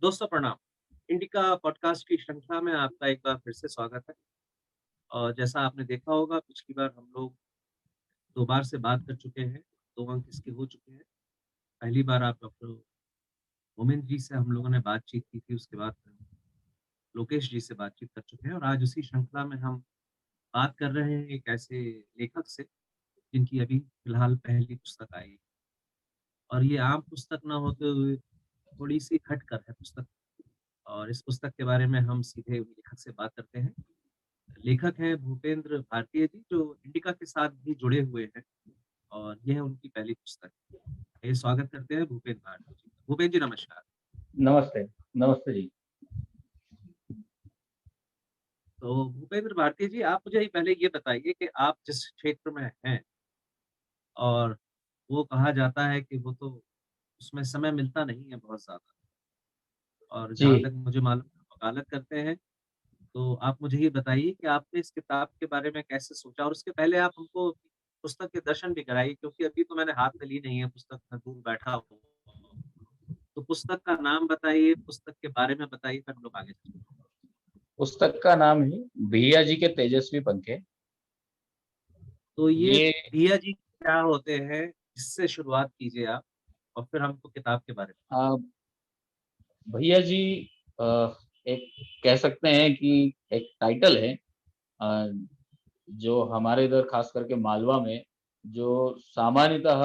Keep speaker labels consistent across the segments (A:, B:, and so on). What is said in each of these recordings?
A: दोस्तों प्रणाम। Indica podcast की श्रृंखला में आपका एक बार फिर से स्वागत है। और जैसा आपने देखा होगा पिछली बार हम लोग 2 बार से बात कर चुके हैं, 2 अंक इसके हो चुके हैं। पहली बार आप डॉक्टर मोमिन जी से हम लोगों ने बातचीत की थी, उसके बाद लोकेश जी से बातचीत कर चुके हैं और आज उसी श्रृंखला में हम बात कर रहे हैं एक ऐसे लेखक से, जिनकी अभी फिलहाल पहली पुस्तक आई और ये आम पुस्तक ना होते हुए थोड़ी-सी हटकर है पुस्तक। और इस पुस्तक के बारे में हम सीधे उन्हीं लेखक से बात करते हैं। लेखक हैं भूपेंद्र भारतीय जी, जो इंडिका के साथ भी जुड़े हुए हैं और ये है उनकी पहली पुस्तक। आइए स्वागत करते हैं भूपेंद्र भारती जी का। भूपेंद्र जी नमस्कार।
B: नमस्ते, नमस्ते जी।
A: तो भूपेंद्र भारती जी, आप मुझे पहले ये बताइए कि आप जिस क्षेत्र में हैं और वो कहा जाता है कि वो तो उसमें समय मिलता नहीं है बहुत ज़्यादा, और
B: जी।
A: जहाँ तक मुझे मालूम है आप वकालत करते हैं। तो आप मुझे ये बताइए कि आपने इस किताब के बारे में कैसे सोचा? और उसके पहले आप हमको पुस्तक के दर्शन भी कराइए, क्योंकि अभी तो मैंने हाथ में ली नहीं है पुस्तक, मैं दूर बैठा हूँ। तो पुस्तक का नाम बताइए, पुस्तक के बारे में बताइए, फिर हम लोग आगे चलते हैं।
B: पुस्तक का नाम है भैया जी के तेजस्वी पंखे।
A: तो ये
B: ये
A: भैया जी क्या होते हैं? इससे शुरुआत कीजिए आप और फिर हमको किताब के बारे में।
B: अ, भैया जी अ, एक कह सकते हैं कि एक टाइटल है, अ, जो हमारे इधर खास करके मालवा में जो सामान्यतः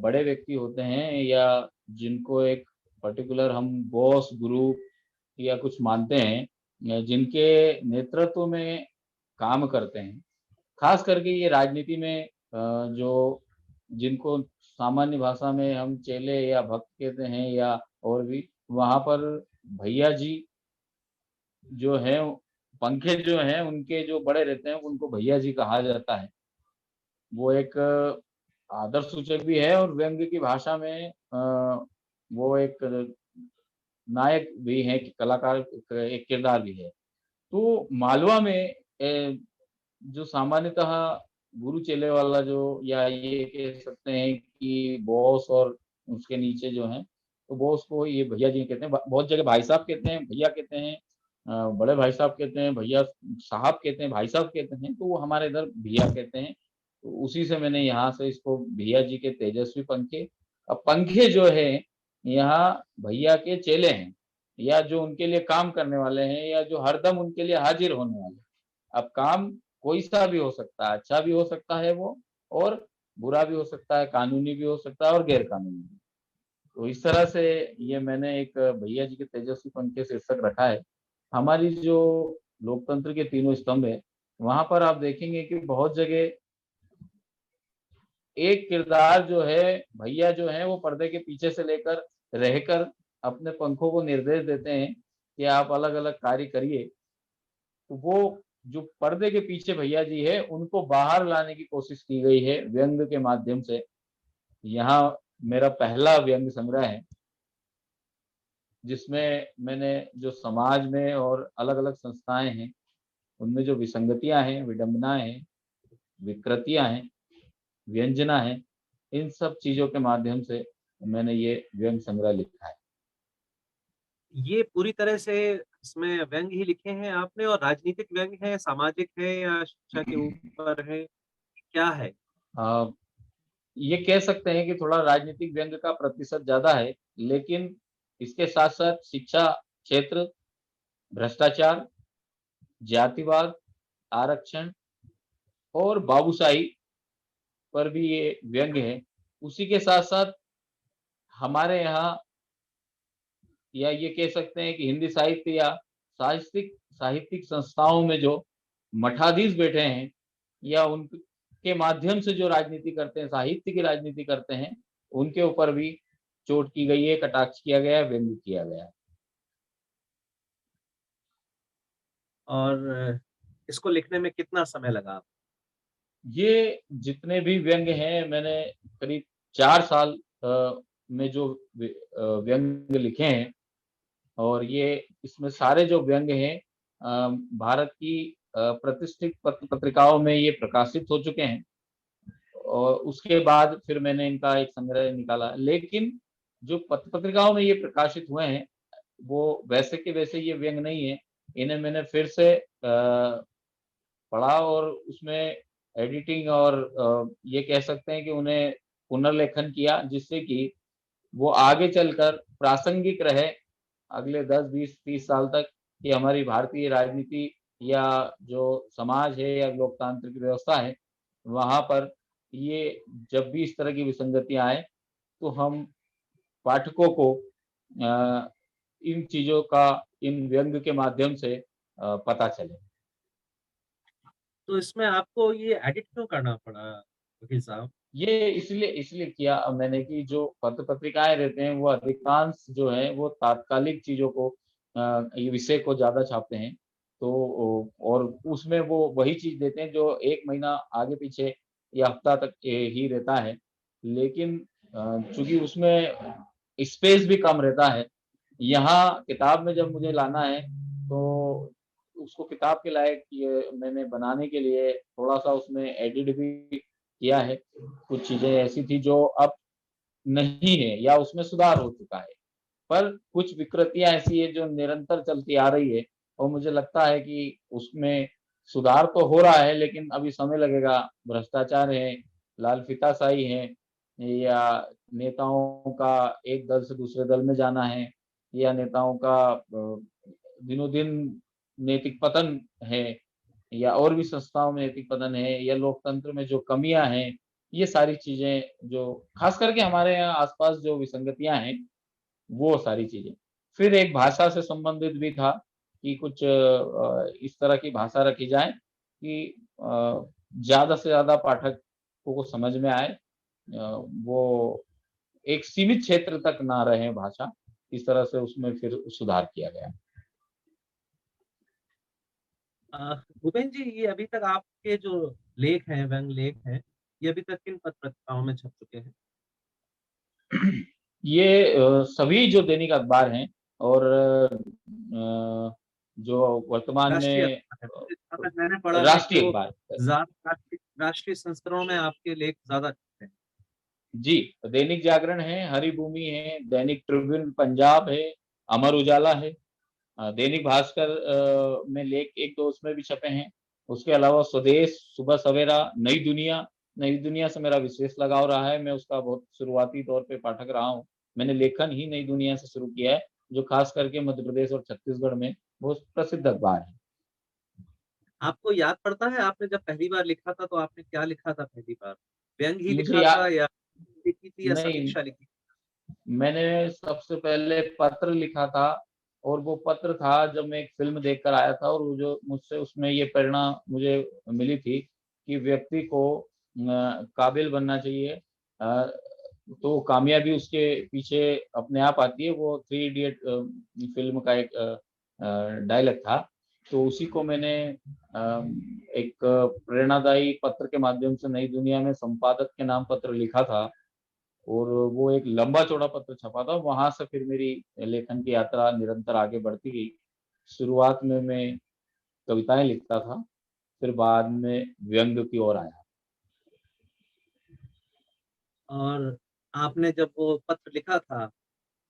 B: बड़े व्यक्ति होते हैं या जिनको एक पर्टिकुलर हम बॉस, गुरु या कुछ मानते हैं, जिनके नेतृत्व में काम करते हैं। खास करके ये राजनीति में जो जिनको सामान्य भाषा में हम चेले या भक्त कहते हैं या और भी, वहाँ पर भैया जी जो हैं, पंखे जो हैं उनके जो बड़े रहते हैं उनको भैया जी कहा जाता है। वो एक आदर्श सूचक भी है और व्यंग्य की भाषा में वो एक नायक भी हैं कि कलाकार, एक किरदार भी है। तो मालवा में जो सामान्यतः गुरु चेले वाला जो या ये कह सकते हैं कि बॉस और उसके नीचे जो हैं, तो बॉस को ये भैया जी कहते हैं। बहुत जगह भाई साहब कहते हैं, भैया कहते हैं, बड़े भाई साहब कहते हैं, भैया साहब कहते हैं, भाई साहब कहते हैं, तो वो हमारे इधर भैया कहते हैं। तो उसी से मैंने यहाँ से इसको भैया जी के तेजस्वी पंखे। अब पंखे जो है यहाँ भैया के चेले हैं या जो उनके लिए काम करने वाले हैं या जो हरदम उनके लिए हाजिर होने वाले हैं। अब काम कोई-सा भी हो सकता है, अच्छा भी हो सकता है वो और बुरा भी हो सकता है, कानूनी भी हो सकता है और गैर कानूनी भी। तो इस तरह से ये मैंने एक भैया जी के तेजस्वी पंखे शीर्षक रखा है। हमारी जो लोकतंत्र के तीनों स्तंभ है, वहाँ पर आप देखेंगे कि बहुत जगह एक किरदार जो है, भैया जो हैं वो पर्दे के पीछे से लेकर रहकर अपने पंखों को निर्देश देते हैं कि आप अलग-अलग कार्य करिए। तो वो जो पर्दे के पीछे भैया जी है, उनको बाहर लाने की कोशिश की गई है व्यंग्य के माध्यम से। यहाँ मेरा पहला व्यंग्य संग्रह है, जिसमें मैंने जो समाज में और अलग-अलग संस्थाएँ हैं, उनमें जो विसंगतियाँ हैं, विडंबनाएँ हैं, विकृतियाँ हैं, व्यंजना है, इन सब चीज़ों के माध्यम से मैंने ये व्यंग्य संग्रह लिखा है।
A: ये पूरी तरह से इसमें व्यंग्य ही लिखे हैं आपने, और राजनीतिक व्यंग्य है, सामाजिक है या शिक्षा के ऊपर है, क्या है?
B: अ, ये कह सकते हैं कि थोड़ा राजनीतिक व्यंग्य का प्रतिशत ज़्यादा है, लेकिन इसके साथ-साथ शिक्षा क्षेत्र, भ्रष्टाचार, जातिवाद, आरक्षण और बाबूशाही पर भी ये व्यंग्य है। उसी के साथ-साथ हमारे यहाँ या ये कह सकते हैं कि हिंदी साहित्य या साहित्यिक साहित्यिक संस्थाओं में जो मठाधीश बैठे हैं या उनके माध्यम से जो राजनीति करते हैं, साहित्य की राजनीति करते हैं, उनके ऊपर भी चोट की गई है, कटाक्ष किया गया है, व्यंग्य किया गया है।
A: और इसको लिखने में कितना समय लगा?
B: ये जितने भी व्यंग्य हैं मैंने करीब 4 साल में जो व्यंग्य लिखे हैं और ये इसमें सारे जो व्यंग्य हैं भारत की प्रतिष्ठित पत्रिकाओं में ये प्रकाशित हो चुके हैं और उसके बाद फिर मैंने इनका एक संग्रह निकाला। लेकिन जो पत्रिकाओं में ये प्रकाशित हुए हैं, वो वैसे के वैसे ये व्यंग नहीं है। इन्हें मैंने फिर से पढ़ा और उसमें एडिटिंग और ये कह सकते हैं कि उन्हें पुनर्लेखन किया, जिससे कि वो आगे चलकर प्रासंगिक रहे अगले 10, 20, 30 साल तक, कि हमारी भारतीय राजनीति या जो समाज है या लोकतांत्रिक व्यवस्था है, वहाँ पर ये जब भी इस तरह की विसंगतियाँ आए, तो हम पाठकों को इन चीज़ों का इन व्यंग के माध्यम से पता चले।
A: तो इसमें आपको ये एडिट क्यों करना पड़ा वकील साहब?
B: ये इसलिए इसलिए किया मैंने कि जो पत्र-पत्रिकाएँ रहते हैं, वो अधिकांश जो है वो तात्कालिक चीज़ों को ये विषय को ज़्यादा छापते हैं। तो और उसमें वो वही चीज़ देते हैं जो 1 महीना आगे-पीछे या हफ्ता तक ही रहता है। लेकिन चूँकि उसमें स्पेस भी कम रहता है, यहाँ किताब में जब मुझे लाना है, तो उसको किताब के लायक ये मैंने बनाने के लिए थोड़ा-सा उसमें एडिट भी किया है। कुछ चीज़ें ऐसी थी जो अब नहीं है या उसमें सुधार हो चुका है। पर कुछ विकृतियाँ ऐसी हैं जो निरंतर चलती आ रही है और मुझे लगता है कि उसमें सुधार तो हो रहा है, लेकिन अभी समय लगेगा। भ्रष्टाचार है, लाल-फीताशाही है या नेताओं का एक दल से दूसरे दल में जाना है या नेताओं का दिनों-दिन नैतिक पतन है या और भी संस्थाओं में नैतिक पतन है या लोकतंत्र में जो कमियाँ हैं, ये सारी चीज़ें जो ख़ास करके हमारे यहाँ आस-पास जो विसंगतियाँ हैं, वो सारी चीज़ें। फिर एक भाषा से संबंधित भी था कि कुछ इस तरह की भाषा रखी जाए कि ज़्यादा से ज़्यादा पाठकों को समझ में आए। वो एक सीमित क्षेत्र तक ना रहे भाषा, इस तरह से उसमें फिर सुधार किया गया।
A: भूपेन जी, ये अभी तक आपके जो लेख हैं, व्यंग लेख हैं, ये अभी तक किन पत्रिकाओं में छप चुके हैं?
B: ये सभी जो दैनिक अखबार हैं और जो वर्तमान
A: राष्ट्रीय
B: में
A: अखबार है। मुझे जहाँ तक मैंने पढ़ा है कि
B: राष्ट्रीय
A: वो
B: अखबार।
A: ज़्यादा राष्ट्रीय संस्करणों में आपके लेख ज़्यादा छपते हैं।
B: जी, दैनिक जागरण है, हरिभूमि है, दैनिक ट्रिब्यून पंजाब है, अमर उजाला है। दैनिक भास्कर में लेख 1-2 उसमें भी छपे हैं। उसके अलावा स्वदेश, सुबह सवेरा, नई दुनिया से मेरा विशेष लगाव रहा है। मैं उसका बहुत शुरुआती तौर पे पाठक रहा हूँ। मैंने लेखन ही नई दुनिया से शुरू किया है, जो खास करके मध्य प्रदेश और छत्तीसगढ़ में बहुत प्रसिद्ध अखबार है।
A: आपको याद पड़ता है आपने जब पहली बार लिखा था तो आपने क्या लिखा था पहली बार? व्यंग ही
B: मुझे
A: लिखा
B: या
A: था या लिखी थी या
B: नहीं,
A: समीक्षा लिखी?
B: मैंने सबसे पहले पत्र लिखा था और वो पत्र था जब मैं एक फ़िल्म देखकर आया था और वो जो मुझसे उसमें ये प्रेरणा मुझे मिली थी कि व्यक्ति को काबिल बनना चाहिए। तो कामयाबी उसके पीछे अपने आप आती है। वो थ्री इडियट फ़िल्म का एक डायलॉग था। तो उसी को मैंने एक प्रेरणादायी पत्र के माध्यम से नई दुनिया में संपादक के नाम पत्र लिखा था। और वो एक लंबा-चौड़ा पत्र छपा था, वहाँ से फिर मेरी लेखन की यात्रा निरंतर आगे बढ़ती गई। शुरुआत में मैं कविताएँ लिखता था, फिर बाद में व्यंग की ओर आया।
A: और आपने जब वो पत्र लिखा था,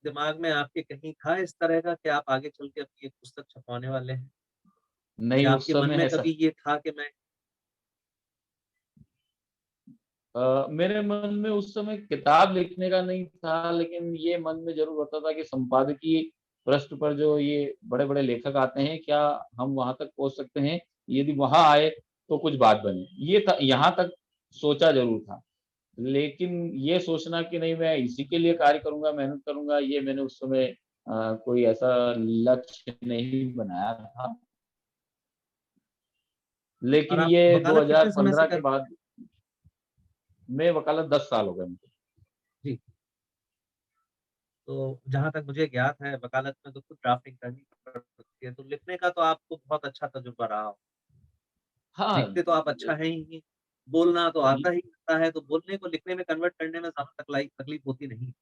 A: दिमाग में आपके कहीं था इस तरह का कि आप आगे चल के अपनी एक पुस्तक छपवाने वाले हैं?
B: नहीं,
A: या
B: उस
A: आपके मन
B: समय
A: में
B: ऐसा
A: कभी ये था कि मैं
B: मेरे मन में उस समय किताब लिखने का नहीं था, लेकिन ये मन में ज़रूर होता था कि संपादकीय पृष्ठ पर जो ये बड़े-बड़े लेखक आते हैं, क्या हम वहाँ तक पहुँच सकते हैं? यदि वहाँ आए, तो कुछ बात बने। ये था, यहाँ तक सोचा ज़रूर था। लेकिन ये सोचना कि नहीं मैं इसी के लिए कार्य करूँगा, मेहनत करूँगा, ये मैंने उस समय कोई ऐसा लक्ष्य नहीं बनाया था।
A: और
B: लेकिन
A: आप
B: ये
A: वकालत कितने समय से
B: 2015
A: कर
B: के
A: रहे हैं?
B: बाद मैं वकालत 10 साल हो गए मुझे।
A: जी, तो जहाँ तक मुझे ज्ञात है वकालत में तो खुद ड्राफ्टिंग करनी पड़ती है, तो लिखने का तो आपको बहुत अच्छा तजुर्बा रहा हो।
B: हाँ,
A: लिखते तो आप अच्छा हैं ही, बोलना तो आता ही आता है, तो बोलने को लिखने में कन्वर्ट करने में ज़्यादा तकलीफ होती नहीं।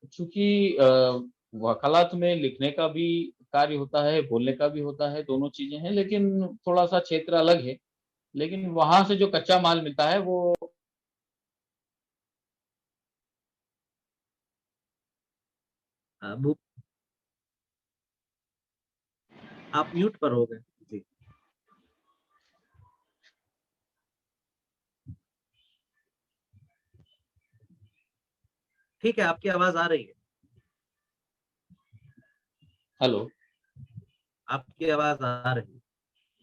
B: चूँकि वकालत में लिखने का भी कार्य होता है, बोलने का भी होता है, दोनों चीज़ें हैं, लेकिन थोड़ा-सा क्षेत्र अलग है। लेकिन वहाँ से जो कच्चा माल मिलता है वो
A: वो आप म्यूट पर हो गए। जी, ठीक है, आपकी आवाज़ आ रही है,
B: हेलो।
A: आपकी आवाज़ आ रही है।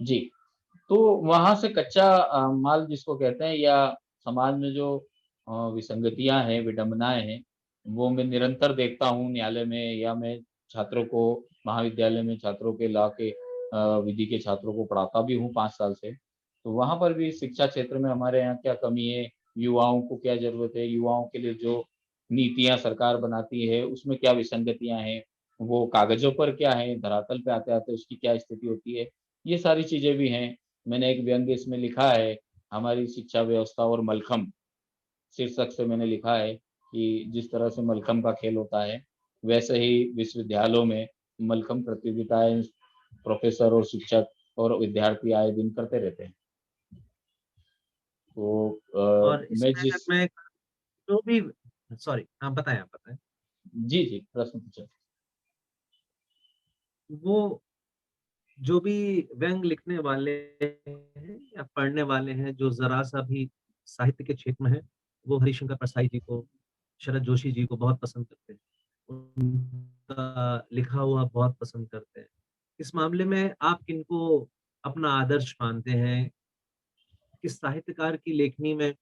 B: जी। तो वहाँ से कच्चा माल जिसको कहते हैं, या समाज में जो विसंगतियाँ हैं, विडंबनाएँ हैं, वो मैं निरंतर देखता हूँ न्यायालय में, या मैं छात्रों को महाविद्यालय में छात्रों के ला के विधि के छात्रों को पढ़ाता भी हूँ 5 साल से। तो वहाँ पर भी शिक्षा क्षेत्र में हमारे यहाँ क्या कमी है, युवाओं को क्या ज़रूरत है, युवाओं के लिए जो नीतियाँ सरकार बनाती है, उसमें क्या विसंगतियाँ हैं, वो कागज़ों पर क्या है, धरातल पे आते-आते उसकी क्या स्थिति होती है, ये सारी चीज़ें भी हैं। मैंने एक व्यंग्य इसमें लिखा है, हमारी शिक्षा व्यवस्था और मलखम्ब शीर्षक से मैंने लिखा है कि जिस तरह से मलखम्ब का खेल होता है, वैसे ही विश्वविद्यालयों में मलखम्ब प्रतियोगिताएँ प्रोफ़ेसर और शिक्षक और विद्यार्थी आए दिन करते रहते हैं। तो
A: और
B: मैं
A: इसमें अगर
B: जिस
A: मैं जो भी सॉरी, हाँ, बताएँ, आप बताएँ।
B: जी, जी, प्रश्न पूछें।
A: वो जो भी व्यंग लिखने वाले हैं या पढ़ने वाले हैं, जो ज़रा-सा भी साहित्य के क्षेत्र में हैं, वो हरिशंकर परसाई जी को, शरद जोशी जी को बहुत पसंद करते हैं। उनका लिखा हुआ बहुत पसंद करते हैं। इस मामले में आप किनको अपना आदर्श मानते हैं? किस साहित्यकार की लेखनी में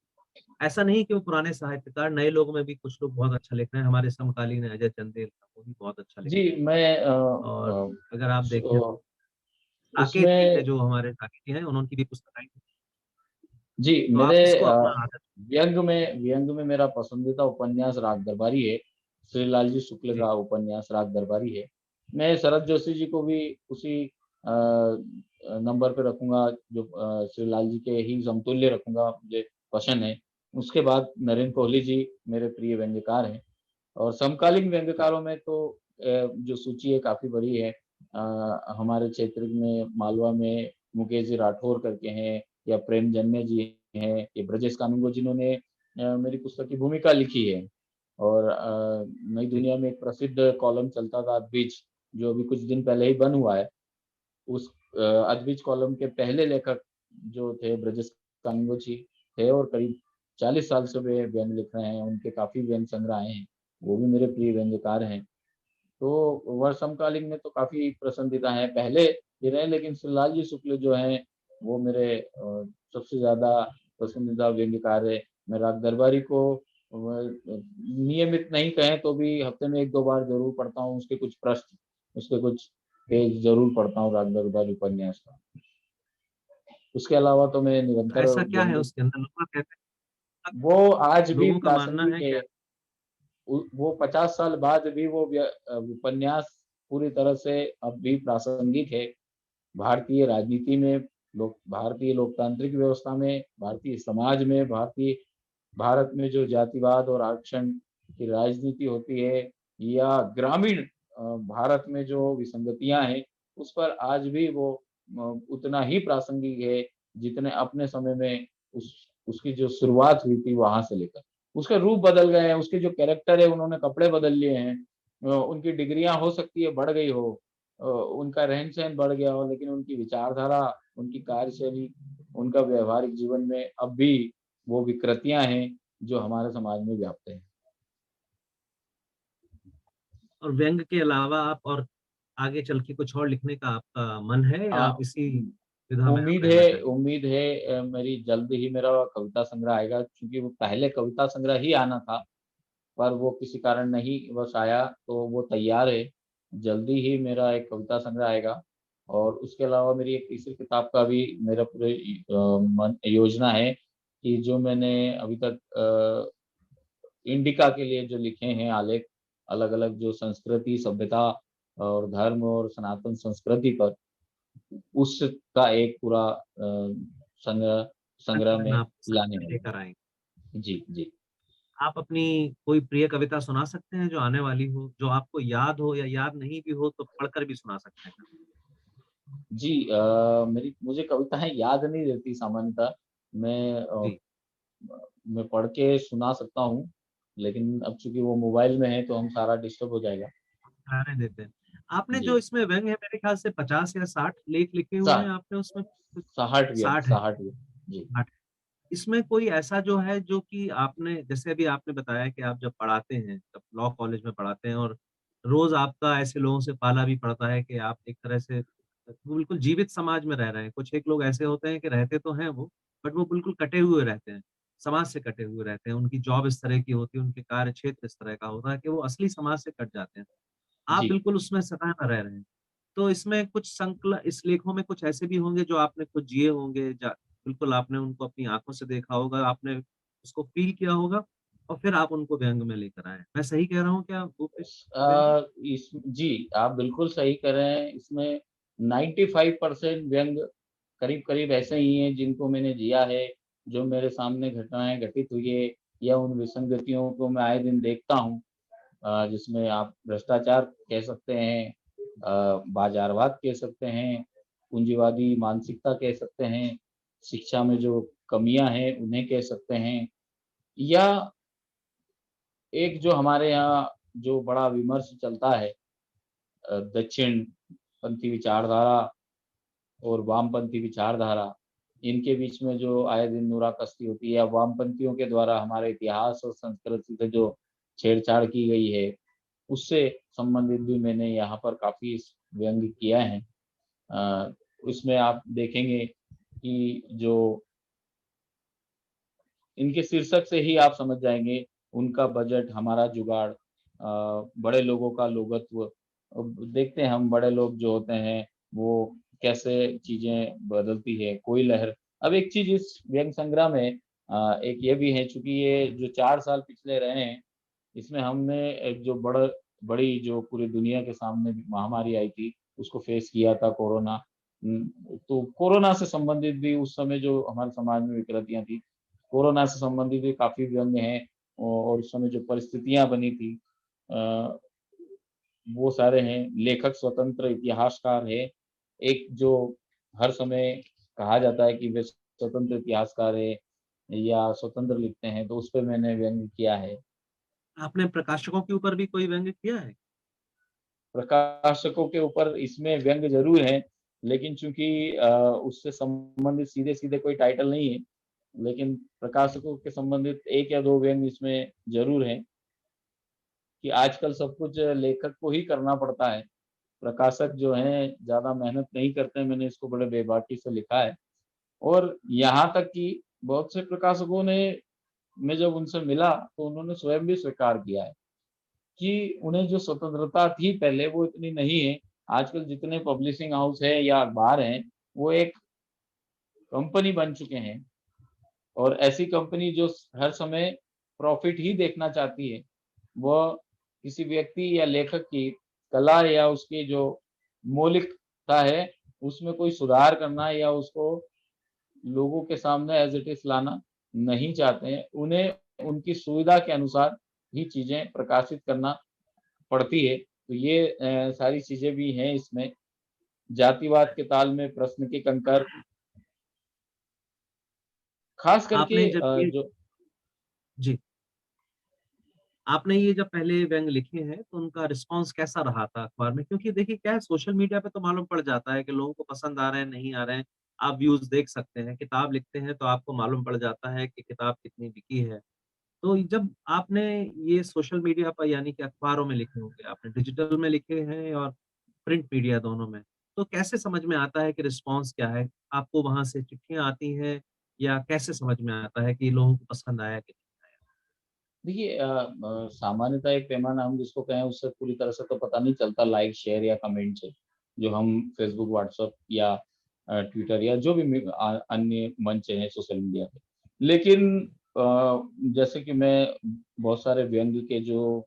A: ऐसा नहीं कि वो पुराने साहित्यकार, नए लोगों में भी कुछ लोग बहुत अच्छा लिख रहे हैं। हमारे समकालीन अजय चंदेल था, वो भी बहुत अच्छा लिखते
B: जी,
A: हैं।
B: मैं
A: और अगर आप देखें
B: सो
A: तो साकेत जी है,
B: उसमें
A: जो हमारे साकेत जी हैं, उन्होंने की भी पुस्तक आई थी।
B: जी,
A: तो
B: मेरे
A: आप किसको अपना आदर्श
B: व्यंग्य में मेरा पसंदीदा उपन्यास राग दरबारी है। श्रीलाल जी शुक्ल
A: जी,
B: का उपन्यास राग दरबारी है। मैं शरद जोशी जी को भी उसी नंबर पे रखूँगा, जो श्रीलाल जी के ही समतुल्य रखूँगा, मुझे पसंद है। उसके बाद नरेंद्र कोहली जी मेरे प्रिय व्यंग्यकार हैं। और समकालीन
A: जी,
B: व्यंग्यकारों में तो जो सूची है काफ़ी बड़ी है। हमारे क्षेत्र में मालवा में मुकेश जी राठौर करके हैं, या प्रेमजन्य जी हैं, ये ब्रजेश कानूनगो जिन्होंने मेरी पुस्तक की भूमिका लिखी है। और नई
A: जी।
B: दुनिया में एक प्रसिद्ध कॉलम चलता था अदबीज, जो अभी कुछ दिन पहले ही बंद हुआ है। उस अदबीज कॉलम के पहले लेखक जो थे ब्रजेश कानूनगो जी थे, और करीब 40 साल से वे व्यंग्य लिख रहे हैं। उनके काफ़ी व्यंग्य संग्रह आए हैं, वो भी मेरे प्रिय व्यंग्यकार हैं। तो वर्ष समकालीन में तो काफ़ी पसंदीदा हैं, पहले ये रहे, लेकिन शिवलाल जी शुक्ल जो हैं, वो मेरे सबसे ज़्यादा पसंदीदा व्यंग्यकार है। मैं राग दरबारी को नियमित नहीं कहें तो भी हफ्ते में 1-2 बार ज़रूर पढ़ता हूँ, उसके कुछ पृष्ठ, उसके कुछ पेज ज़रूर पढ़ता हूँ राग दरबारी उपन्यास का। उसके अलावा तो मैं
A: तो
B: निरंतर
A: ऐसा क्या है
B: व्यंग्य
A: उसके अंदर? लोग क्या कहते हैं,
B: वो आज भी
A: लोगों का मानना
B: प्रासंगिक
A: है
B: है।
A: क्या?
B: वो 50 साल बाद भी वो उपन्यास पूरी तरह से अब भी प्रासंगिक है। भारतीय राजनीति में, भारतीय लोकतांत्रिक व्यवस्था में, भारतीय समाज में, भारत में जो जातिवाद और आरक्षण की राजनीति होती है, या ग्रामीण भारत में जो विसंगतियाँ हैं, उस पर आज भी वो उतना ही प्रासंगिक है, जितने अपने समय में उस उसकी जो शुरुआत हुई थी वहाँ से लेकर। उसके रूप बदल गए हैं, उसके जो कैरेक्टर है उन्होंने कपड़े बदल लिए हैं। उनकी डिग्रियाँ हो सकती है बढ़ गई हो, उनका रहन-सहन बढ़ गया हो, लेकिन उनकी विचारधारा, उनकी कार्यशैली, उनका व्यावहारिक जीवन में अब भी वो विकृतियाँ हैं, जो हमारे समाज में व्याप्त हैं।
A: और व्यंग के अलावा आप और आगे चल के कुछ और लिखने का आपका मन है, या आप इसी विधा में आप रहना चाहेंगे?
B: उम्मीद है मेरी जल्द ही मेरा कविता संग्रह आएगा, क्योंकि वो पहले कविता संग्रह ही आना था, पर वो किसी कारण नहीं बस आया, तो वो तैयार है। जल्दी ही मेरा एक कविता संग्रह आएगा। और उसके अलावा मेरी एक तीसरी किताब का भी मेरा पूरे मन योजना है, कि जो मैंने अभी तक इंडिका के लिए जो लिखे हैं आलेख, अलग-अलग जो संस्कृति, सभ्यता और धर्म और सनातन संस्कृति पर, उसका एक पूरा संग्रह संग्रह
A: संकलन
B: में
A: आप
B: लाने
A: संकलन
B: वाला हूँ।
A: लेकर आएँगे।
B: जी, जी।
A: आप अपनी कोई प्रिय कविता सुना सकते हैं जो आने वाली हो, जो आपको याद हो या याद नहीं भी हो तो पढ़कर भी सुना सकते हैं?
B: जी, मेरी मुझे कविताएँ याद नहीं रहती सामान्यतः। मैं
A: जी,
B: मैं पढ़ के सुना सकता हूँ, लेकिन अब चूँकि वो मोबाइल में है तो हम सारा डिस्टर्ब हो जाएगा।
A: रहने देते हैं। आपने
B: जी,
A: जो इसमें व्यंग्य है मेरे ख्याल से 50 या 60 लेख लिखे हुए हैं
B: सा
A: आपने उसमें कुछ
B: 60 व्यंग
A: 60 है,
B: 60 व्यंग। जी,
A: 60 इसमें कोई ऐसा जो है जो कि आपने जैसे अभी आपने बताया कि आप जब पढ़ाते हैं, जब लॉ कॉलेज में पढ़ाते हैं और रोज़ आपका ऐसे लोगों से पाला भी पड़ता है कि आप एक तरह से वो बिल्कुल जीवित समाज में रह रहे हैं। कुछ एक लोग ऐसे होते हैं कि रहते तो हैं वो, बट वो बिल्कुल कटे हुए रहते हैं, समाज से कटे हुए रहते हैं। उनकी जॉब इस तरह की होती है, उनके कार्य क्षेत्र इस तरह का होता है कि वो असली समाज से कट जाते हैं। आप
B: जी,
A: बिल्कुल उसमें सदा रह रहे हैं। तो इसमें कुछ इस लेखों में कुछ ऐसे भी होंगे जो आपने खुद जिए होंगे, बिल्कुल आपने उनको अपनी आँखों से देखा होगा, आपने उसको फ़ील किया होगा और फिर आप उनको व्यंग में लेकर आए। मैं सही कह रहा हूँ क्या वो व्यंग है?
B: इस जी, आप बिल्कुल सही कह रहे हैं। इसमें 95% व्यंग करीब-करीब ऐसे ही हैं जिनको मैंने जिया है, जो मेरे सामने घटनाएँ घटित हुई है या उन विसंगतियों को मैं आए दिन देखता हूँ। जिसमें आप भ्रष्टाचार कह सकते हैं, बाज़ारवाद कह सकते हैं, पूँजीवादी मानसिकता कह सकते हैं, शिक्षा में जो कमियाँ हैं उन्हें कह सकते हैं, या एक जो हमारे यहाँ जो बड़ा विमर्श चलता है, दक्षिणपंथी विचारधारा और वामपंथी विचारधारा, इनके बीच में जो आए दिन नूराकस्ती होती है, या वामपंथियों के द्वारा हमारे इतिहास और संस्कृति से जो छेड़छाड़ की गई है, उससे संबंधित भी मैंने यहाँ पर काफ़ी व्यंग किया है। उसमें आप देखेंगे कि जो इनके शीर्षक से ही आप समझ जाएँगे, उनका बजट, हमारा जुगाड़, बड़े लोगों का लोगत्व। अब देखते हैं हम बड़े लोग जो होते हैं, वो कैसे चीज़ें बदलती है, कोई लहर। अब एक चीज़ इस व्यंग संग्रह में एक ये भी है, चूँकि ये जो 4 साल पिछले रहे हैं, इसमें हमने एक जो बड़ी जो पूरी दुनिया के सामने महामारी आई थी, उसको फेस किया था, कोरोना। तो कोरोना से संबंधित भी उस समय जो हमारे समाज में विकृतियाँ थी, कोरोना से संबंधित भी काफ़ी व्यंग्य हैं, और उस समय जो परिस्थितियाँ बनी थी, अ, वो सारे हैं। लेखक स्वतंत्र इतिहासकार है, एक जो हर समय कहा जाता है कि वे स्वतंत्र इतिहासकार है या स्वतंत्र लिखते हैं, तो उसपे मैंने व्यंग्य किया है।
A: आपने प्रकाशकों के ऊपर भी कोई व्यंग किया है?
B: प्रकाशकों के ऊपर इसमें व्यंग्य ज़रूर हैं, लेकिन चूँकि उससे संबंधित सीधे-सीधे कोई टाइटल नहीं है, लेकिन प्रकाशकों के संबंधित 1 या 2 व्यंग्य इसमें ज़रूर हैं, कि आजकल सब कुछ लेखक को ही करना पड़ता है। प्रकाशक जो हैं ज़्यादा मेहनत नहीं करते हैं, मैंने इसको बड़े बेबाकी से लिखा है। और यहाँ तक कि बहुत से प्रकाशकों ने, मैं जब उनसे मिला तो उन्होंने स्वयं भी स्वीकार किया है कि उन्हें जो स्वतंत्रता थी पहले, वो इतनी नहीं है। आजकल जितने पब्लिशिंग हाउस है या अखबार हैं, वो एक कंपनी बन चुके हैं, और ऐसी कंपनी जो हर समय प्रॉफ़िट ही देखना चाहती है। वह किसी व्यक्ति या लेखक की कला या उसकी जो मौलिकता है, उसमें कोई सुधार करना या उसको लोगों के सामने एज़ इट इज़ लाना नहीं चाहते हैं। उन्हें उनकी सुविधा के अनुसार ही चीज़ें प्रकाशित करना पड़ती है। तो ये सारी चीज़ें भी हैं इसमें। जातिवाद के ताल में प्रश्न के कंकर, ख़ास करके
A: आपने जब ये
B: जो
A: जी, आपने ये जब पहले व्यंग लिखे हैं, तो उनका रिस्पॉन्स कैसा रहा था अखबार में? क्योंकि देखिए क्या है सोशल मीडिया पे तो मालूम पड़ जाता है कि लोगों को पसंद आ रहे हैं, नहीं आ रहे हैं। आप व्यूज़ देख सकते हैं, किताब लिखते हैं तो आपको मालूम पड़ जाता है कि किताब कितनी बिकी है। तो जब आपने ये सोशल मीडिया पर यानी कि अखबारों में लिखे होंगे, आपने डिजिटल में लिखे हैं और प्रिंट मीडिया दोनों में, तो कैसे समझ में आता है कि रिस्पॉन्स क्या है? आपको वहाँ से चिट्ठियाँ आती हैं या कैसे समझ में आता है कि लोगों को पसंद आया कि नहीं आया?
B: देखिए, सामान्यतः एक पैमाना हम जिसको कहें, उससे पूरी तरह से तो पता नहीं चलता लाइक, शेयर या कमेंट से, जो हम फ़ेसबुक, व्हाट्सएप या ट्विटर या जो भी अन्य मंच हैं सोशल मीडिया पे। लेकिन जैसे कि मैं बहुत सारे व्यंग्य के जो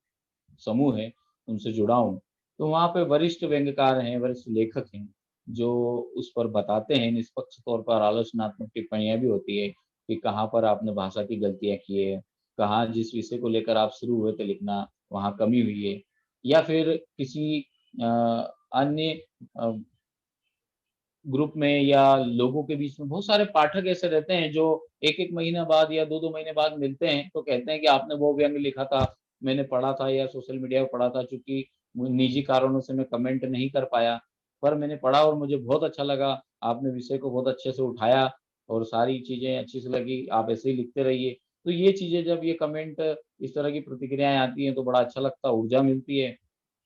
B: समूह हैं, उनसे जुड़ा हूँ, तो वहाँ पे वरिष्ठ व्यंग्यकार हैं, वरिष्ठ लेखक हैं, जो उस पर बताते हैं, निष्पक्ष तौर पर आलोचनात्मक टिप्पणियाँ भी होती है कि कहाँ पर आपने भाषा की गलतियाँ की है, कहाँ जिस विषय को लेकर आप शुरू हुए थे लिखना, वहाँ कमी हुई है, या फिर किसी अ, अन्य अ, ग्रुप में या लोगों के बीच में बहुत सारे पाठक ऐसे रहते हैं जो 1-1 महीना बाद या 2-2 महीने बाद मिलते हैं, तो कहते हैं कि आपने वो व्यंग्य लिखा था, मैंने पढ़ा था या सोशल मीडिया पे पढ़ा था, चूँकि निजी कारणों से मैं कमेंट नहीं कर पाया, पर मैंने पढ़ा और मुझे बहुत अच्छा लगा। आपने विषय को बहुत अच्छे से उठाया और सारी चीज़ें अच्छी सी लगी, आप ऐसे ही लिखते रहिए। तो ये चीज़ें जब ये कमेंट इस तरह की प्रतिक्रियाएँ आती हैं तो बड़ा अच्छा लगता है, ऊर्जा मिलती है।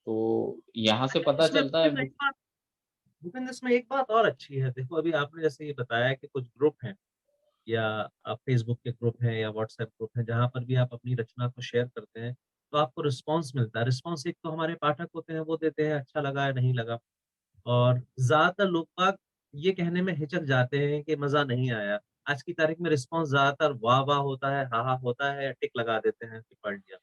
B: तो यहाँ से
A: अच्छा
B: पता
A: इसमें
B: चलता है
A: भूपेंद्र, इसमें एक बात और अच्छी है। देखो अभी आपने जैसे ये बताया कि कुछ ग्रुप हैं या फ़ेसबुक के ग्रुप हैं या व्हाट्सएप ग्रुप हैं, जहाँ पर भी आप अपनी रचना को शेयर करते हैं, तो आपको रिस्पॉन्स मिलता है। रिस्पॉन्स एक तो हमारे पाठक होते हैं, वो देते हैं अच्छा लगा या नहीं लगा। और ज़्यादातर लोग-बाग ये कहने में हिचक जाते हैं कि मज़ा नहीं आया। आज की तारीख में रिस्पॉन्स ज़्यादातर वाह-वाह होता है, हा-हा होता है या टिक लगा देते हैं कि पढ़ लिया।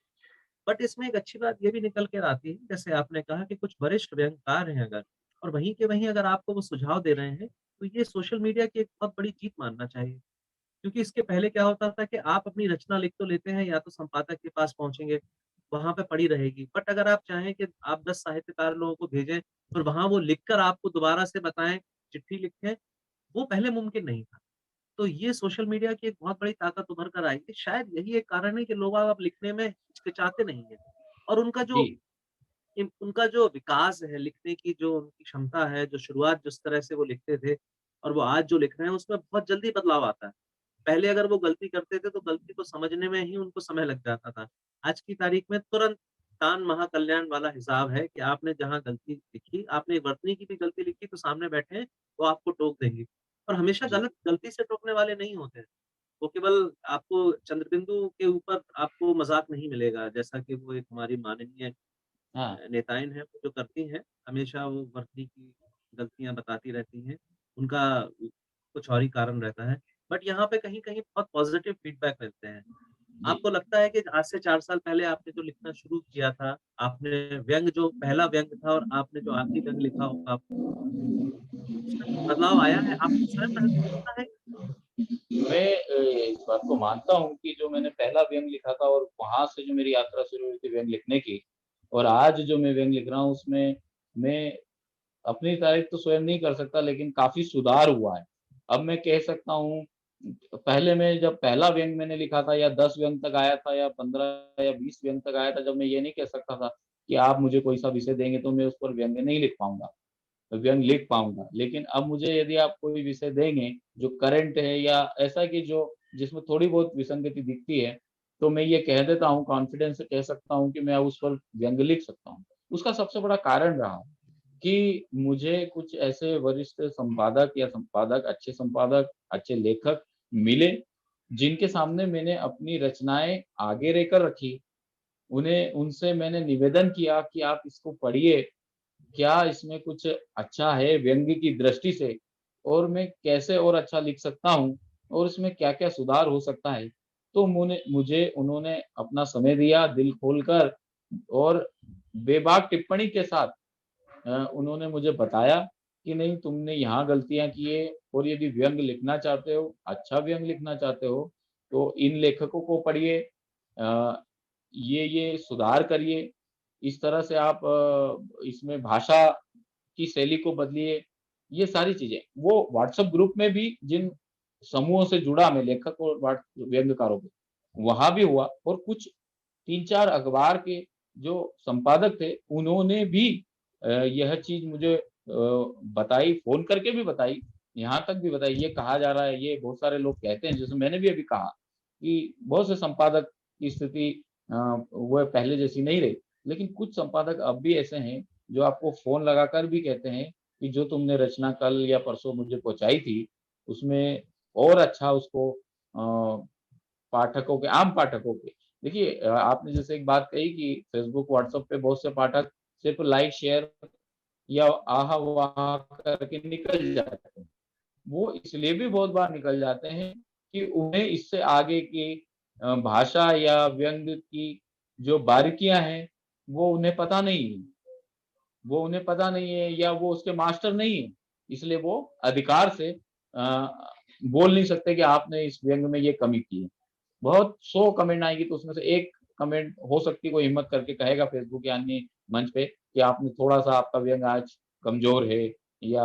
A: बट इसमें एक अच्छी बात ये भी निकल कर आती है, जैसे आपने कहा कि कुछ वरिष्ठ व्यंग्यकार हैं अगर और वहीं के वहीं अगर आपको वो सुझाव दे रहे हैं, तो ये सोशल मीडिया की एक बहुत बड़ी जीत मानना चाहिए। क्योंकि इसके पहले क्या होता था कि आप अपनी रचना लिख तो लेते हैं या तो संपादक के पास पहुँचेंगे, वहाँ पे पड़ी रहेगी। बट अगर आप चाहें कि आप 10 साहित्यकार लोगों को भेजें और वहाँ वो लिखकर आपको दोबारा से बताएँ, चिट्ठी लिखें, वो पहले मुमकिन नहीं था। तो ये सोशल मीडिया की एक बहुत बड़ी ताकत उभर कर आई है। शायद यही एक कारण है कि लोग अब लिखने में हिचकिचाते नहीं हैं और
B: जी,
A: उनका जो विकास है, लिखने की जो उनकी क्षमता है, जो शुरुआत जिस तरह से वो लिखते थे और वो आज जो लिख रहे हैं, उसमें बहुत जल्दी बदलाव आता है। पहले अगर वो गलती करते थे, तो गलती को समझने में ही उनको समय लग जाता था। आज की तारीख में तुरंत तान महाकल्याण वाला हिसाब है कि आपने जहाँ गलती लिखी, आपने वर्तनी की भी गलती लिखी, तो सामने बैठे हैं, वो आपको टोक देंगे और हमेशा
B: जी।
A: गलती से टोकने वाले नहीं होते हैं। वो केवल आपको चंद्रबिंदु के ऊपर आपको मज़ाक नहीं मिलेगा, जैसा कि वो एक हमारी माननीय
B: हाँ,
A: नेताएँ हैं, वो जो करती हैं, हमेशा वो वर्तनी की गलतियाँ बताती रहती हैं। उनका कुछ और ही कारण रहता है। बट यहाँ पे कहीं-कहीं बहुत पॉज़िटिव फीडबैक मिलते हैं।
B: जी।
A: आपको लगता है कि आज से 4 साल पहले आपने जो लिखना शुरू किया था, आपने व्यंग्य जो पहला व्यंग्य था और आपने जो आखिरी व्यंग्य लिखा होगा, उसमें कुछ बदलाव आया है? आपको स्वयं महसूस होता है?
B: मैं इस बात को मानता हूँ कि जो मैंने पहला व्यंग्य लिखा था और वहाँ से जो मेरी यात्रा शुरू हुई थी व्यंग्य लिखने की और आज जो मैं व्यंग्य लिख रहा हूँ उसमें मैं अपनी तारीफ़ तो स्वयं नहीं कर सकता लेकिन काफ़ी सुधार हुआ है। अब मैं कह सकता हूँ पहले मैं जब पहला व्यंग्य मैंने लिखा था या 10 व्यंग्य तक आया था या 15 या 20 व्यंग्य तक आया था, जब मैं ये नहीं कह सकता था कि आप मुझे कोई-सा विषय देंगे तो मैं उस पर व्यंग्य नहीं लिख पाऊँगा। व्यंग्य लिख पाऊँगा। लेकिन अब मुझे यदि आप कोई विषय देंगे, जो करंट है या ऐसा कि जो जिसमें थोड़ी बहुत विसंगति दिखती है, तो मैं ये कह देता हूँ, कॉन्फिडेंस से कह सकता हूँ कि मैं उस पर व्यंग्य लिख सकता हूँ। उसका सबसे बड़ा कारण रहा कि मुझे कुछ ऐसे वरिष्ठ अच्छे संपादक, अच्छे लेखक मिले, जिनके सामने मैंने अपनी रचनाएँ आगे रहकर रखी। उन्हें उनसे मैंने निवेदन किया कि आप इसको पढ़िए, क्या इसमें कुछ अच्छा है व्यंग्य की दृष्टि से और मैं कैसे और अच्छा लिख सकता हूँ और इसमें क्या-क्या सुधार हो सकता है। तो मुझे उन्होंने अपना समय दिया दिल खोलकर और बेबाक टिप्पणी के साथ उन्होंने मुझे बताया कि नहीं तुमने यहाँ गलतियाँ की है और यदि व्यंग्य लिखना चाहते हो, अच्छा व्यंग्य लिखना चाहते हो, तो इन लेखकों को पढ़िए ये सुधार करिए, इस तरह से आप इसमें भाषा की शैली को बदलिए, ये सारी चीज़ें। वो व्हाट्सएप ग्रुप में भी जिन समूहों से जुड़ा मैं लेखक और व्यंग्यकारों के, वहाँ भी हुआ और कुछ 3-4 अखबार के जो संपादक थे, उन्होंने भी यह चीज़ मुझे बताई, फ़ोन करके भी बताई, यहाँ तक भी बताई, ये कहा जा रहा है, ये बहुत सारे लोग कहते हैं, जैसे मैंने भी अभी कहा कि बहुत से संपादक की स्थिति वो पहले जैसी नहीं रही। लेकिन कुछ संपादक अब भी ऐसे हैं, जो आपको फ़ोन लगाकर भी कहते हैं कि जो तुमने रचना कल या परसों मुझे पहुँचाई थी, उसमें और अच्छा उसको आम पाठकों के देखिए आपने जैसे एक बात कही कि फ़ेसबुक, व्हाट्सएप पे बहुत से पाठक सिर्फ़ लाइक, शेयर या आहा-वाहा करके निकल जाते हैं। वो इसलिए भी बहुत बार निकल जाते हैं कि उन्हें इससे आगे की भाषा या व्यंग्य की जो बारीकियाँ हैं, वो उन्हें पता नहीं है। वो उन्हें पता नहीं है या वो उसके मास्टर नहीं है। इसलिए वो अधिकार से बोल नहीं सकते कि आपने इस व्यंग्य में ये कमी की है। बहुत 100 कमेंट आएँगी तो उसमें से 1 कमेंट हो सकती है कोई हिम्मत करके कहेगा फ़ेसबुक या अन्य मंच पे कि आपने थोड़ा-सा आपका व्यंग्य आज कमज़ोर है या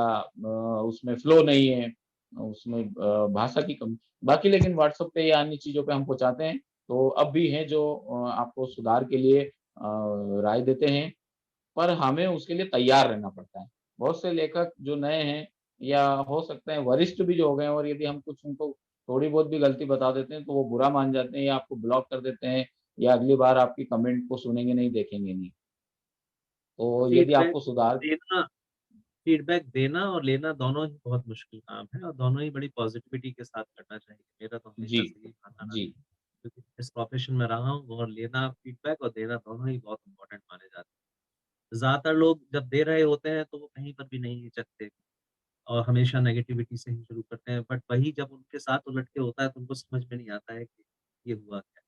B: उसमें फ्लो नहीं है, उसमें भाषा की कमी बाकी लेकिन व्हाट्सएप पे या अन्य चीज़ों पे हम पहुँचाते हैं, तो अब भी हैं जो आपको सुधार के लिए राय देते हैं पर हमें उसके लिए तैयार रहना पड़ता है। बहुत से लेखक जो नए हैं या हो सकते हैं वरिष्ठ भी जो हो गए हैं, और यदि हम कुछ उनको थोड़ी बहुत भी गलती बता देते हैं, तो वो बुरा मान जाते हैं या आपको ब्लॉक कर देते हैं या अगली बार आपकी कमेंट को सुनेंगे नहीं, देखेंगे नहीं। तो यदि
A: फीडबैक
B: आपको सुधार
A: देना फीडबैक देना और लेना दोनों ही बहुत मुश्किल काम है और दोनों ही बड़ी पॉज़िटिविटी के साथ करना चाहिए। मेरा तो
B: जी,
A: हमेशा से यही मानना रहा है,
B: जी,
A: क्योंकि इस प्रोफ़ेशन में रहा हूँ और लेना फीडबैक और देना दोनों ही बहुत इम्पोर्टेंट माने जाते हैं। ज़्यादातर लोग जब दे रहे होते हैं तो वो कहीं पर भी नहीं हिचकते और हमेशा नेगेटिविटी से ही शुरू करते हैं, बट वही जब उनके साथ उलट के होता है तो उनको समझ में नहीं आता है कि ये हुआ क्या।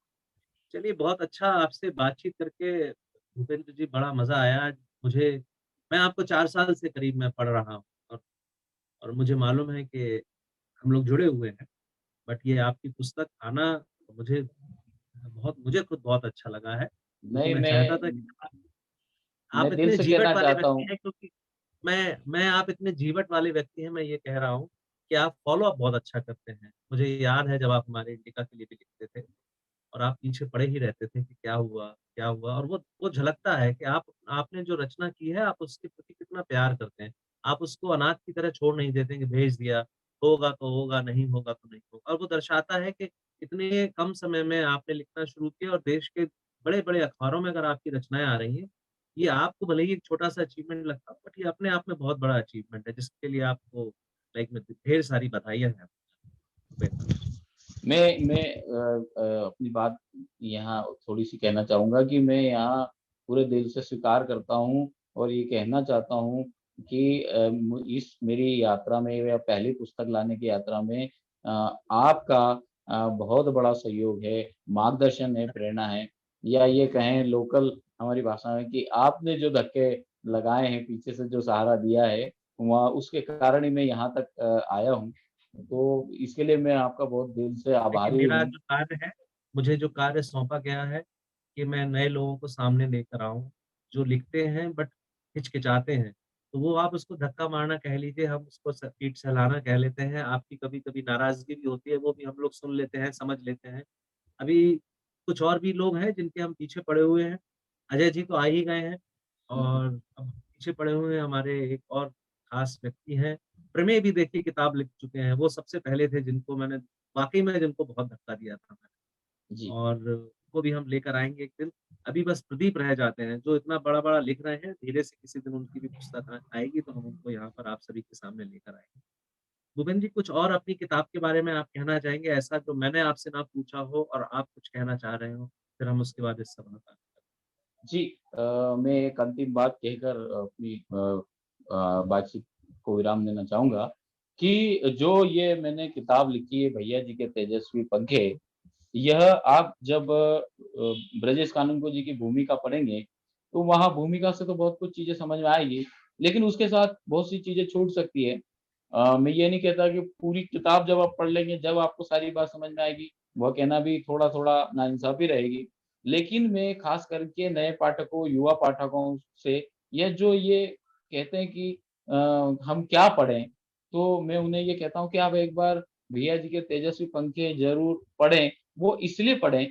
A: चलिए बहुत अच्छा आपसे बातचीत करके भूपेंद्र जी बड़ा मज़ा आया आज मुझे। मैं आपको 4 साल से करीब मैं पढ़ रहा हूँ और मुझे मालूम है कि हम लोग जुड़े हुए हैं, बट ये आपकी पुस्तक आना मुझे खुद बहुत अच्छा लगा है, क्योंकि
B: नहीं
A: मैं चाहता था कि आप
B: मैं दिल
A: इतने
B: से
A: जीवट
B: कहना
A: वाले
B: चाहता
A: व्यक्ति
B: हूँ।
A: हैं क्योंकि मैं आप इतने जीवट वाले व्यक्ति हैं, मैं ये कह रहा हूँ कि आप फ़ॉलो-अप बहुत अच्छा करते हैं। मुझे याद है जब आप हमारे इंडिका के लिए भी लिखते थे और आप पीछे पड़े ही रहते थे कि क्या हुआ, क्या हुआ? और वो झलकता है कि आपने जो रचना की है, आप उसके प्रति कितना प्यार करते हैं। आप उसको अनाथ की तरह छोड़ नहीं देते कि भेज दिया, होगा तो होगा, नहीं होगा तो नहीं होगा। और वो दर्शाता है कि इतने कम समय में आपने लिखना शुरू किया और देश के बड़े-बड़े अखबारों में अगर आपकी रचनाएँ आ रही हैं, ये आपको भले ही एक छोटा-सा अचीवमेंट लगता हो, बट ये अपने आप में बहुत बड़ा अचीवमेंट है, जिसके लिए आपको लाइक में ढेर सारी बधाइयाँ हैं। शुभेच्छा।
B: मैं अपनी बात यहाँ थोड़ी-सी कहना चाहूँगा कि मैं यहाँ पूरे दिल से स्वीकार करता हूँ और ये कहना चाहता हूँ कि इस मेरी यात्रा में या पहली पुस्तक लाने की यात्रा में आपका बहुत बड़ा सहयोग है, मार्गदर्शन है, प्रेरणा है, या ये कहें लोकल हमारी भाषा में कि आपने जो धक्के लगाए हैं, पीछे से जो सहारा दिया है, वहाँ उसके कारण ही मैं यहाँ तक आया हूँ। तो इसके लिए मैं आपका बहुत दिल से
A: देखिए,
B: आभारी
A: मेरा
B: हूँ।
A: जो कार्य है, मुझे जो कार्य सौंपा गया है कि मैं नए लोगों को सामने लेकर आऊँ, जो लिखते हैं बट हिचकिचाते हैं। तो वो आप उसको धक्का मारना कह लीजिए, हम उसको पीठ सहलाना कह लेते हैं। आपकी कभी-कभी नाराज़गी भी होती है, वो भी हम लोग सुन लेते हैं, समझ लेते हैं। अभी कुछ और भी लोग हैं जिनके हम पीछे पड़े हुए हैं। अजय जी तो आ ही गए हैं
B: हुँ, हुँ।
A: और अब पीछे पड़े हुए हैं हमारे एक और ख़ास व्यक्ति हैं। प्रमेय भी देखिए किताब लिख चुके हैं, वो सबसे पहले थे जिनको मैंने वाक़ई में जिनको बहुत धक्का दिया था मैंने
B: जी।
A: और उनको भी हम लेकर आएँगे एक दिन। अभी बस प्रदीप रह जाते हैं, जो इतना बड़ा-बड़ा लिख रहे हैं, धीरे से किसी दिन उनकी भी पुस्तक आएगी तो हम उनको यहाँ पर आप सभी के सामने लेकर आएँगे। भूपेन जी कुछ और अपनी किताब के बारे में आप कहना चाहेंगे ऐसा जो मैंने आपसे ना पूछा हो और आप कुछ कहना चाह रहे हो? फिर हम उसके बाद इस सवाल का
B: जी, मैं एक अंतिम बात कहकर अपनी बातचीत को विराम देना चाहूँगा कि जो ये मैंने किताब लिखी है भैया जी के तेजस्वी पंखे, यह आप जब ब्रजेश कानूनगो जी की भूमिका पढ़ेंगे, तो वहाँ भूमिका से तो बहुत कुछ चीज़ें समझ में आएगी, लेकिन उसके साथ बहुत सी चीज़ें छूट सकती है। मैं ये नहीं कहता कि पूरी किताब जब आप पढ़ लेंगे, जब आपको सारी बात समझ में आएगी, वह कहना भी थोड़ा-थोड़ा नाइंसाफ़ी रहेगी। लेकिन मैं ख़ास करके नए पाठकों, युवा पाठकों से या जो ये कहते हैं कि हम क्या पढ़ें? तो मैं उन्हें ये कहता हूँ कि आप एक बार भैया जी के तेजस्वी पंखे ज़रूर पढ़ें। वो इसलिए पढ़ें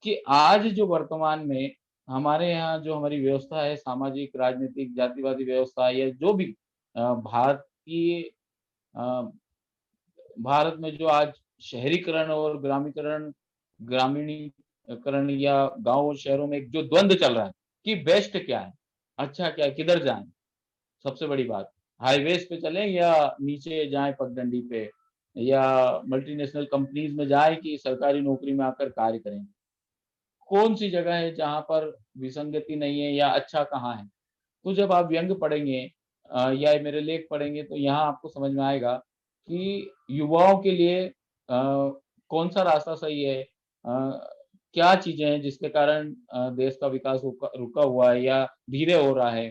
B: कि आज जो वर्तमान में हमारे यहाँ जो हमारी व्यवस्था है, सामाजिक, राजनीतिक, जातिवादी व्यवस्था या जो भी भारतीय अ, भारत में जो आज शहरीकरण और ग्रामीणीकरण या गाँव और शहरों में एक जो द्वंद चल रहा है कि बेस्ट क्या है? अच्छा क्या है? किधर जाएँ? सबसे बड़ी बात, हाईवेज़ पे चलें या नीचे जाएँ पगडंडी पे या मल्टीनेशनल कंपनीज़ में जाएँ कि सरकारी नौकरी में आकर कार्य करें। कौन-सी जगह है जहाँ पर विसंगति नहीं है या अच्छा कहाँ है? तो जब आप व्यंग्य पढ़ेंगे या मेरे लेख पढ़ेंगे तो यहाँ आपको समझ में आएगा कि युवाओं के लिए कौन-सा रास्ता सही है? क्या चीज़ें हैं जिसके कारण देश का विकास रुका रुका हुआ है या धीरे हो रहा है?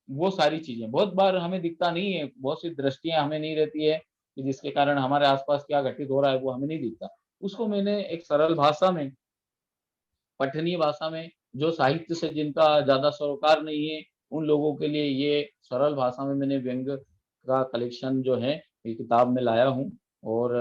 B: वो सारी चीज़ें बहुत बार हमें दिखता नहीं है, बहुत सी दृष्टियाँ हमें नहीं रहती है कि जिसके कारण हमारे आस-पास क्या घटित हो रहा है वो हमें नहीं दिखता। उसको मैंने एक सरल भाषा में, पठनीय भाषा में, जो साहित्य से जिनका ज़्यादा सरोकार नहीं है, उन लोगों के लिए ये सरल भाषा में मैंने व्यंग्य का कलेक्शन जो है, ये किताब में लाया हूँ और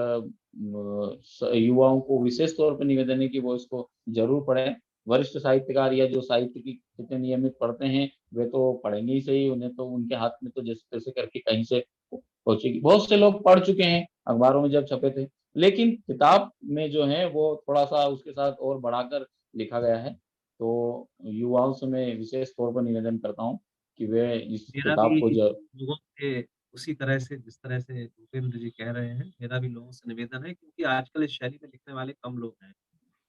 B: युवाओं को विशेष तौर पे निवेदन है कि वो इसको ज़रूर पढ़ें। वरिष्ठ साहित्यकार या जो साहित्य की कितने नियमित पढ़ते हैं, वे तो पढ़ेंगे ही सही, उन्हें तो उनके हाथ में तो जैसे-तैसे करके कहीं से पहुँचेगी। बहुत से लोग पढ़ चुके हैं, अखबारों में जब छपे थे, लेकिन किताब में जो है वो थोड़ा-सा उसके साथ और बढ़ाकर लिखा गया है। तो युवाओं से मैं विशेष तौर पर निवेदन करता हूँ कि वे इस
A: मेरा
B: किताब को
A: भी
B: ज
A: लोगों से उसी तरह से जिस तरह से भूपेंद्र जी कह रहे हैं, मेरा भी लोगों से निवेदन है क्योंकि आजकल इस शैली में लिखने वाले कम लोग हैं।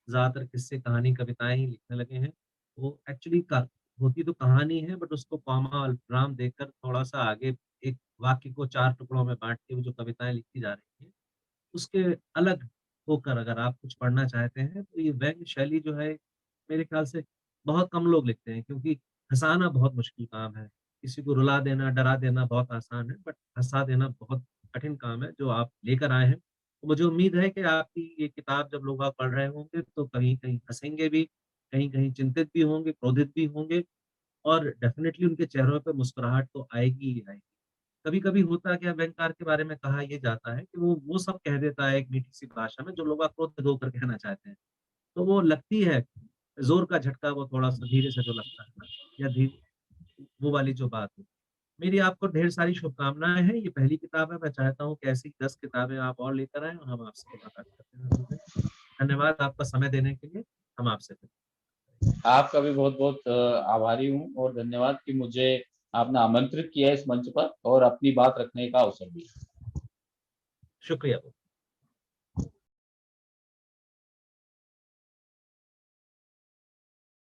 A: ज़्यादातर किस्से, कहानी, कविताएँ ही लिखने लगे हैं। वो एक्चुअली का होती तो कहानी है बट उसको कॉमा, अल्पविराम देकर थोड़ा-सा आगे एक वाक्य को 4 टुकड़ों में बाँट के वो जो कविताएँ लिखी जा रही हैं, उसके अलग होकर अगर आप कुछ पढ़ना चाहते हैं, तो ये व्यंग्य शैली जो है, मेरे ख़्याल से बहुत कम लोग लिखते हैं क्योंकि हँसाना बहुत मुश्किल काम है। किसी को रुला देना, डरा देना बहुत आसान है, बट हँसा देना बहुत कठिन काम है, जो आप लेकर आए हैं। तो मुझे उम्मीद है कि आपकी ये किताब जब लोग आप पढ़ रहे होंगे, तो कहीं-कहीं हँसेंगे भी, कहीं-कहीं चिंतित भी होंगे, क्रोधित भी होंगे और डेफ़िनिटली उनके चेहरों पे मुस्कुराहट तो आएगी ही आएगी। कभी-कभी होता क्या व्यंग्यकार के बारे में कहा ये जाता है कि वो सब कह देता है एक मीठी-सी भाषा में जो लोग क्रोधित होकर कहना चाहते हैं। तो वो लगती है, ज़ोर का झटका वो थोड़ा-सा धीरे से जो लगता है ना या वो वाली जो बात है। मेरी आपको ढेर सारी शुभकामनाएँ हैं, ये पहली किताब है, मैं चाहता हूँ कि ऐसी 10 किताबें आप और लेकर आएँ और हम आपसे मुलाकात करते रहें जल्द ही। धन्यवाद आपका समय देने के लिए, हम आपसे फिर
B: आपका भी बहुत-बहुत आभारी हूँ और धन्यवाद कि मुझे आपने आमंत्रित किया इस मंच पर और अपनी बात रखने का अवसर दिया।
A: शुक्रिया।